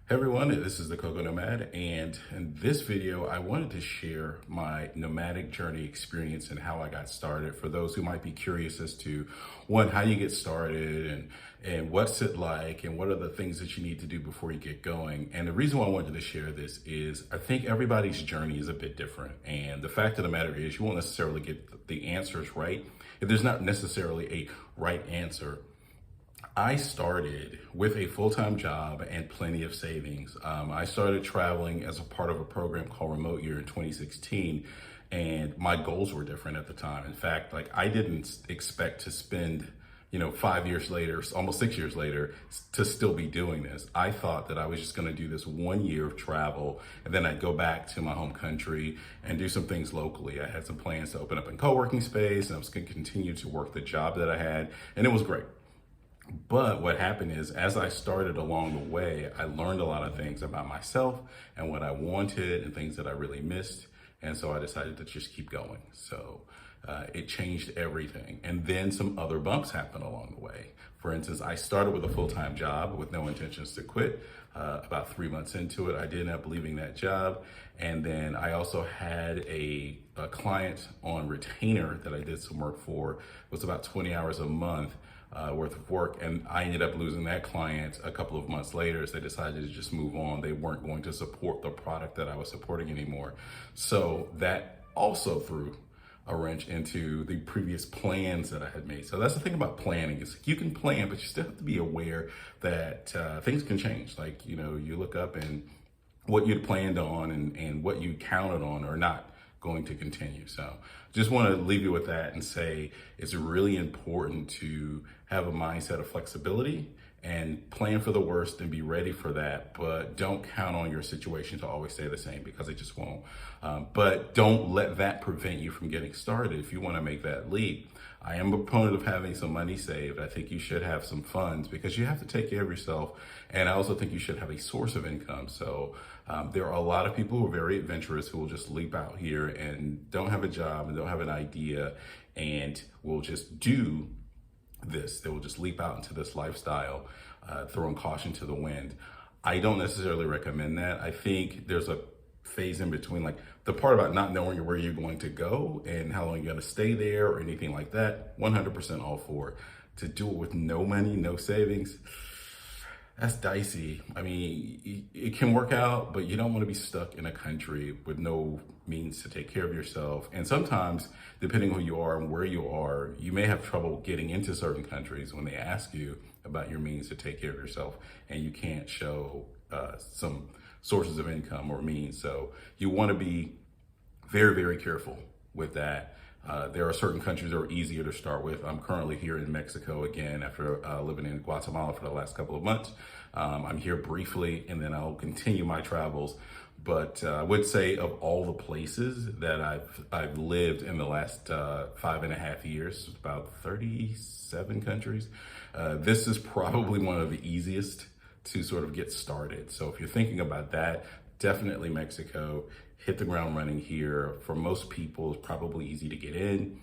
Hey everyone, this is the Cocoa Nomad, and in this video, I wanted to share my nomadic journey experience and how I got started for those who might be curious as to, one, how you get started and what's it like and what are the things that you need to do before you get going. And the reason why I wanted to share this is I think everybody's journey is a bit different. And the fact of the matter is you won't necessarily get the answers right. If there's not necessarily a right answer. I started with a full-time job and plenty of savings. I started traveling as a part of a program called Remote Year in 2016, and my goals were different at the time. In fact, I didn't expect to spend, 5 years later, almost 6 years later, to still be doing this. I thought that I was just going to do this 1 year of travel, and then I'd go back to my home country and do some things locally. I had some plans to open up a co-working space, and I was going to continue to work the job that I had, and it was great. But what happened is, as I started along the way, I learned a lot of things about myself and what I wanted and things that I really missed. And so I decided to just keep going. So it changed everything. And then some other bumps happened along the way. For instance, I started with a full-time job with no intentions to quit. About 3 months into it, I did end up leaving that job. And then I also had a client on retainer that I did some work for. It was about 20 hours a month. Worth of work, and I ended up losing that client a couple of months later as they decided to just move on. They weren't going to support the product that I was supporting anymore. So that also threw a wrench into the previous plans that I had made. So that's the thing about planning, is you can plan, but you still have to be aware that things can change. You look up and what you'd planned on and what you counted on or not going to continue. So just want to leave you with that and say it's really important to have a mindset of flexibility and plan for the worst and be ready for that, but don't count on your situation to always stay the same, because it just won't. But don't let that prevent you from getting started. If you want to make that leap, I am a proponent of having some money saved. I think you should have some funds because you have to take care of yourself. And I also think you should have a source of income. So there are a lot of people who are very adventurous who will just leap out here and don't have a job and don't have an idea and will just do this. They will just leap out into this lifestyle, throwing caution to the wind. I don't necessarily recommend that. I think there's a phase in between, like the part about not knowing where you're going to go and how long you're going to stay there or anything like that. 100% all for it. To do it with no money, no savings, that's dicey. I mean, it can work out, but you don't want to be stuck in a country with no means to take care of yourself. And sometimes, depending on who you are and where you are, you may have trouble getting into certain countries when they ask you about your means to take care of yourself, and you can't show some sources of income or means. So you want to be very, very careful with that. There are certain countries that are easier to start with. I'm currently here in Mexico again after living in Guatemala for the last couple of months. I'm here briefly and then I'll continue my travels. But I would say of all the places that I've lived in the last 5.5 years, about 37 countries, this is probably one of the easiest to sort of get started. So if you're thinking about that, definitely Mexico. Hit the ground running here. For most people, it's probably easy to get in.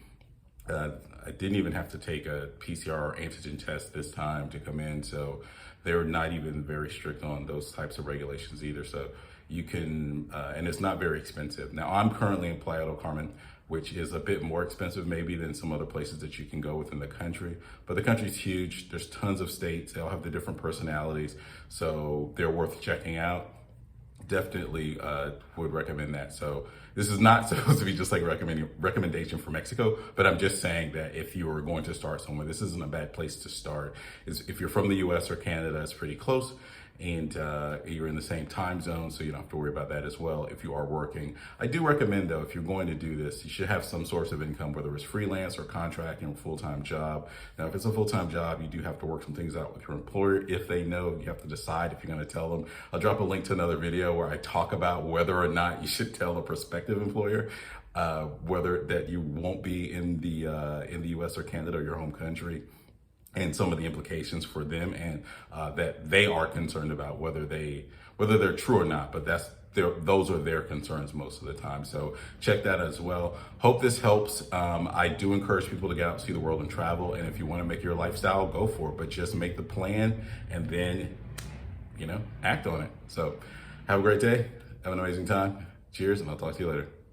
I didn't even have to take a PCR or antigen test this time to come in. So they're not even very strict on those types of regulations either. So you can, and it's not very expensive. Now I'm currently in Playa del Carmen, which is a bit more expensive maybe than some other places that you can go within the country. But the country's huge. There's tons of states. They all have the different personalities. So they're worth checking out. Definitely would recommend that. So this is not supposed to be just like recommendation for Mexico, but I'm just saying that if you were going to start somewhere, this isn't a bad place to start. If you're from the US or Canada, it's pretty close. And you're in the same time zone, so you don't have to worry about that as well if you are working. I do recommend, though, if you're going to do this, you should have some source of income, whether it's freelance or contracting or full-time job. Now, if it's a full-time job, you do have to work some things out with your employer. If they know, you have to decide if you're going to tell them. I'll drop a link to another video where I talk about whether or not you should tell a prospective employer whether that you won't be in the US or Canada or your home country, and some of the implications for them, and that they are concerned about whether they're true or not. But those are their concerns most of the time. So check that as well. Hope this helps. I do encourage people to get out, see the world, and travel. And if you want to make your lifestyle, go for it. But just make the plan and then act on it. So have a great day. Have an amazing time. Cheers, and I'll talk to you later.